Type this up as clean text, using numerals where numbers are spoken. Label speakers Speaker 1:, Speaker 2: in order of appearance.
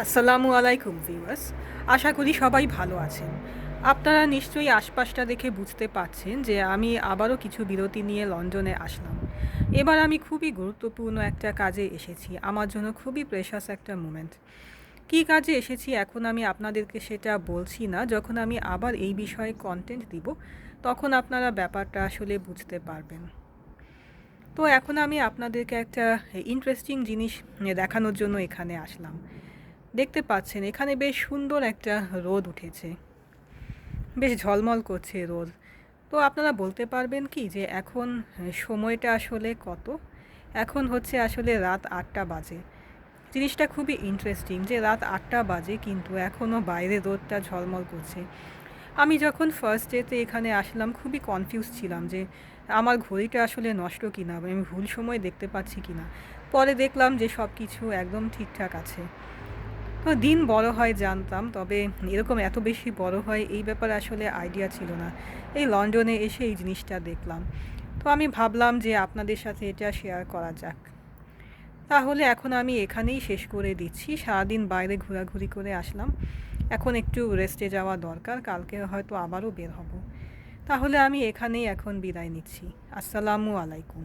Speaker 1: আসসালামু আলাইকুম ভিউয়ার্স। আশা করি সবাই ভালো আছেন। আপনারা নিশ্চয়ই আশপাশটা দেখে বুঝতে পারছেন যে আমি আবারও কিছু বিরতি নিয়ে লন্ডনে আসলাম। এবার আমি খুবই গুরুত্বপূর্ণ একটা কাজে এসেছি। আমার জন্য খুবই প্রেশাস একটা মোমেন্ট। কী কাজে এসেছি এখন আমি আপনাদেরকে সেটা বলছি না। যখন আমি আবার এই বিষয়ে কনটেন্ট দিব, তখন আপনারা ব্যাপারটা আসলে বুঝতে পারবেন। তো এখন আমি আপনাদেরকে একটা ইন্টারেস্টিং জিনিস দেখানোর জন্য এখানে আসলাম। দেখতে পাচ্ছেন এখানে বেশ সুন্দর একটা রোদ উঠেছে। বেশ ঝলমল করছে রোদ। তো আপনারা বলতে পারবেন কি যে এখন সময়টা আসলে কত? এখন হচ্ছে আসলে রাত ৮টা বাজে। জিনিসটা খুবই ইন্টারেস্টিং যে রাত ৮টা বাজে কিন্তু এখনও বাইরে রোদটা ঝলমল করছে। আমি যখন ফার্স্ট ডেতে এখানে আসলাম খুবই কনফিউজ ছিলাম যে আমার ঘড়িটা আসলে নষ্ট কিনা বা আমি ভুল সময় দেখতে পাচ্ছি কিনা। পরে দেখলাম যে সব কিছু একদম ঠিকঠাক আছে। তো দিন বড় হয় জানতাম, তবে এরকম এত বেশি বড় হয় এই ব্যাপারে আসলে আইডিয়া ছিল না। এই লন্ডনে এসে এই জিনিসটা দেখলাম। তো আমি ভাবলাম যে আপনাদের সাথে এটা শেয়ার করা যাক। তাহলে এখন আমি এখানেই শেষ করে দিচ্ছি। সারাদিন বাইরে ঘোরাঘুরি করে আসলাম। এখন একটু রেস্টে যাওয়া দরকার। কালকে হয়তো আবারও বের হব। তাহলে আমি এখানেই এখন বিদায় নিচ্ছি। আসসালামু আলাইকুম।